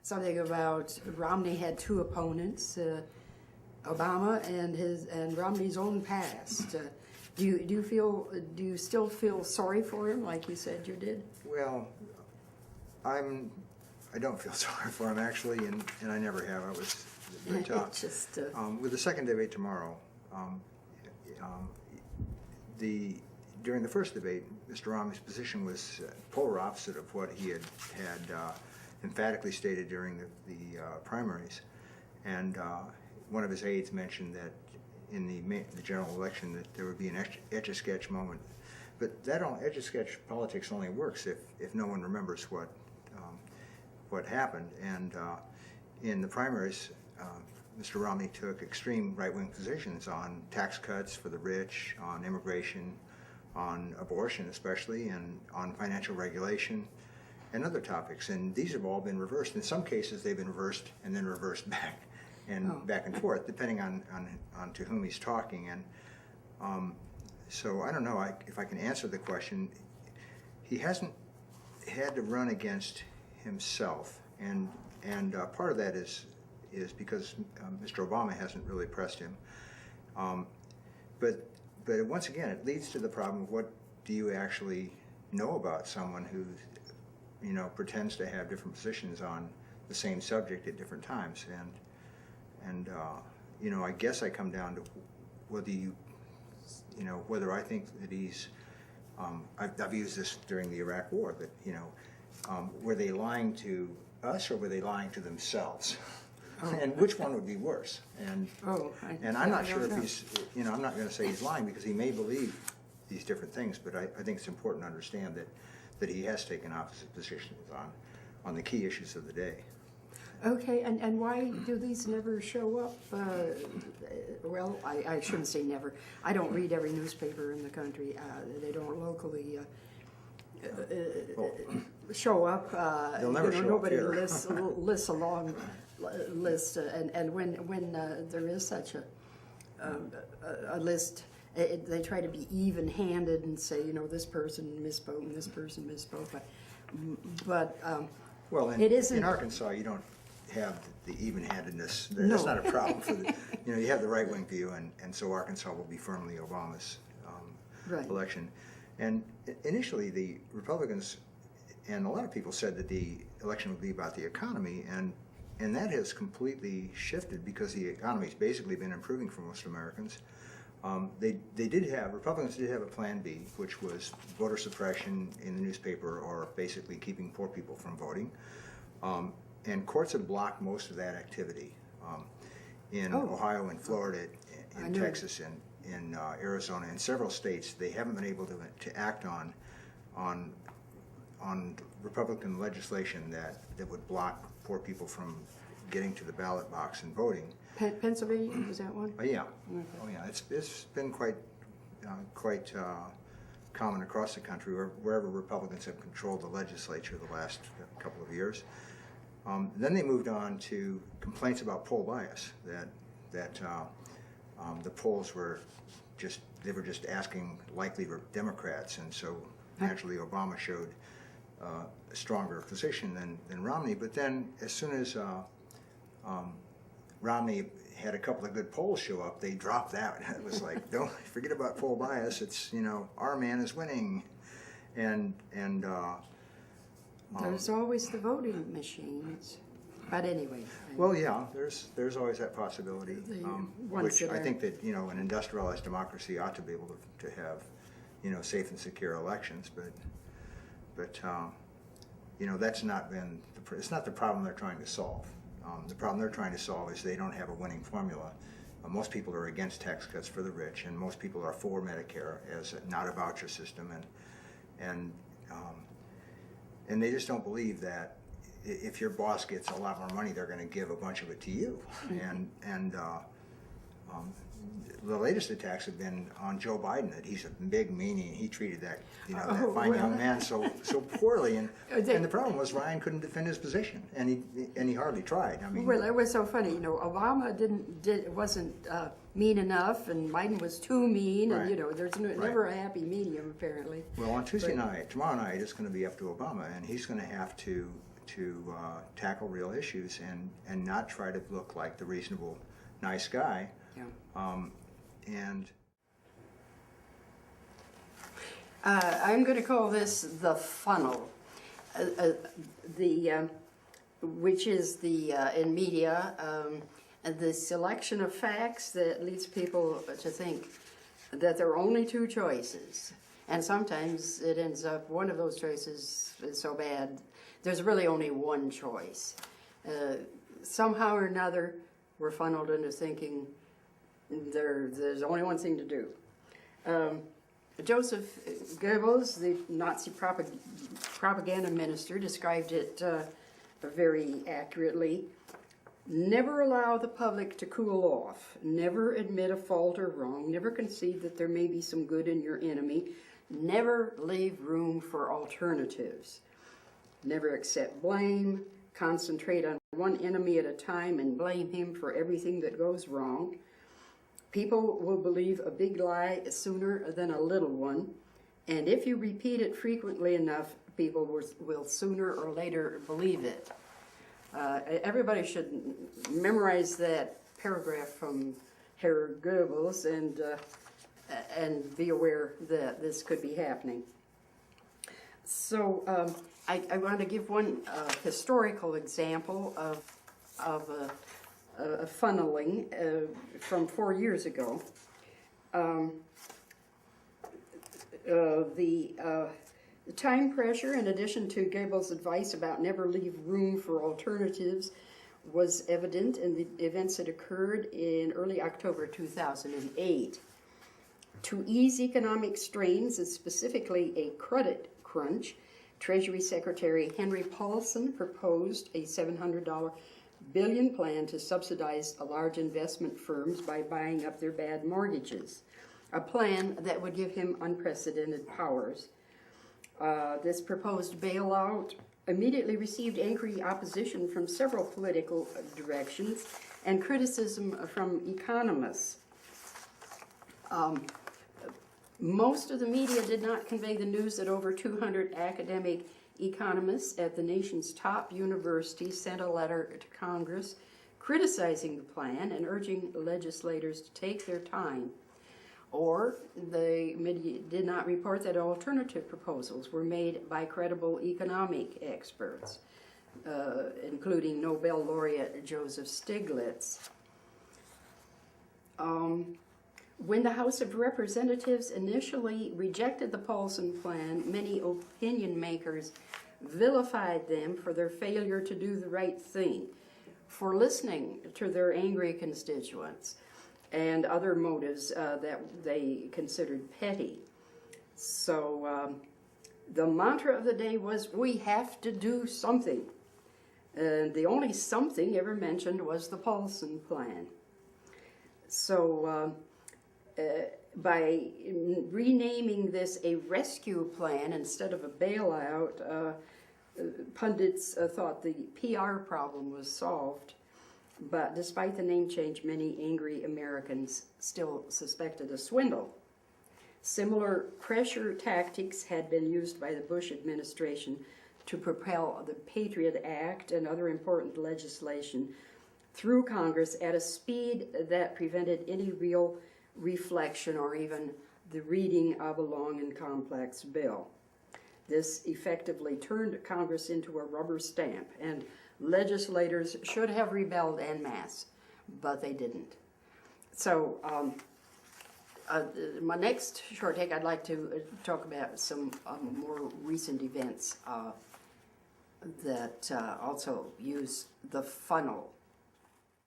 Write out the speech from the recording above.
something about Romney had two opponents, Obama and Romney's own past. Do you still feel sorry for him, like you said you did? Well, I don't feel sorry for him actually, and I never have. I was Just with the second debate tomorrow. During the first debate, Mr. Romney's position was polar opposite of what he had emphatically stated during the primaries, and one of his aides mentioned that in the general election that there would be an etch-a-sketch moment, but that etch-a-sketch politics only works if no one remembers what happened. And in the primaries, Mr. Romney took extreme right-wing positions on tax cuts for the rich, on immigration, on abortion especially, and on financial regulation and other topics. And these have all been reversed. In some cases they've been reversed and then reversed back and back and forth, depending on to whom he's talking. And so I don't know if I can answer the question. He hasn't had to run against himself, and part of that is because Mr. Obama hasn't really pressed him. But once again, it leads to the problem of what do you actually know about someone who, pretends to have different positions on the same subject at different times. And I guess I come down to whether I think that he's, I've used this during the Iraq War, that, were they lying to us or were they lying to themselves? And which one would be worse? And I'm not sure if he's, I'm not going to say he's lying, because he may believe these different things, but I think it's important to understand that he has taken opposite positions on the key issues of the day. Okay, and why do these never show up? Well, I shouldn't say never. I don't read every newspaper in the country. They don't locally show up. They'll never show up nobody here. lists a long list, and when there is such a list, they try to be even-handed and say, this person misspoke and this person misspoke, but well, it isn't. In Arkansas, you don't have the even-handedness. That's not a problem for the. You have the right-wing view, and so Arkansas will be firmly Obama's election. And initially, the Republicans and a lot of people said that the election would be about the economy, and that has completely shifted, because the economy's basically been improving for most Americans. Republicans did have a plan B, which was voter suppression in the newspaper, or basically keeping poor people from voting. And courts have blocked most of that activity in Ohio and Florida, in Texas, and in Arizona, in several states. They haven't been able to act on Republican legislation that would block poor people from getting to the ballot box and voting. Pennsylvania, was that one? Yeah. Okay. Oh yeah. It's been quite common across the country, wherever Republicans have controlled the legislature the last couple of years. Then they moved on to complaints about poll bias, that the polls were just asking likely Democrats, and so naturally Obama showed a stronger position than Romney. But then as soon as Romney had a couple of good polls show up, they dropped that. It was like, don't forget about poll bias. It's, our man is winning, and there's always the voting machines. But anyway. Well, yeah, there's always that possibility, which I think that an industrialized democracy ought to be able to have safe and secure elections. But that's not been it's not the problem they're trying to solve. The problem they're trying to solve is they don't have a winning formula. Most people are against tax cuts for the rich, and most people are for Medicare as not a voucher system, and they just don't believe that if your boss gets a lot more money, they're going to give a bunch of it to you. And the latest attacks have been on Joe Biden, that he's a big meanie, and he treated that that fine young man so poorly. And the problem was Ryan couldn't defend his position, and he hardly tried. I mean, well, it was so funny. Obama wasn't mean enough, and Biden was too mean, and there's never a happy medium apparently. Well, on tomorrow night, it's going to be up to Obama, and he's going to have to to tackle real issues and not try to look like the reasonable, nice guy. Yeah. And I'm going to call this the funnel, which is the in media the selection of facts that leads people to think that there are only two choices, and sometimes it ends up one of those choices is so bad there's really only one choice. Somehow or another, we're funneled into thinking there's only one thing to do. Joseph Goebbels, the Nazi propaganda minister, described it very accurately. Never allow the public to cool off. Never admit a fault or wrong. Never concede that there may be some good in your enemy. Never leave room for alternatives. Never accept blame. Concentrate on one enemy at a time and blame him for everything that goes wrong. People will believe a big lie sooner than a little one, and if you repeat it frequently enough, people will sooner or later believe it. Everybody should memorize that paragraph from Herr Goebbels and be aware that this could be happening. So I want to give one historical example of funneling from 4 years ago. The time pressure, in addition to Goebbels' advice about never leave room for alternatives, was evident in the events that occurred in early October 2008. To ease economic strains, and specifically a credit crunch, Treasury Secretary Henry Paulson proposed a $700 billion plan to subsidize large investment firms by buying up their bad mortgages, a plan that would give him unprecedented powers. This proposed bailout immediately received angry opposition from several political directions and criticism from economists. Most of the media did not convey the news that over 200 academic economists at the nation's top universities sent a letter to Congress criticizing the plan and urging legislators to take their time. Or the media did not report that alternative proposals were made by credible economic experts, including Nobel laureate Joseph Stiglitz. When the House of Representatives initially rejected the Paulson plan, many opinion makers vilified them for their failure to do the right thing, for listening to their angry constituents, and other motives that they considered petty. So the mantra of the day was, we have to do something. And the only something ever mentioned was the Paulson plan. So by renaming this a rescue plan instead of a bailout, pundits thought the PR problem was solved. But despite the name change, many angry Americans still suspected a swindle. Similar pressure tactics had been used by the Bush administration to propel the Patriot Act and other important legislation through Congress at a speed that prevented any real reflection or even the reading of a long and complex bill. This effectively turned Congress into a rubber stamp, and legislators should have rebelled en masse, but they didn't. So my next short take, I'd like to talk about some more recent events that also use the funnel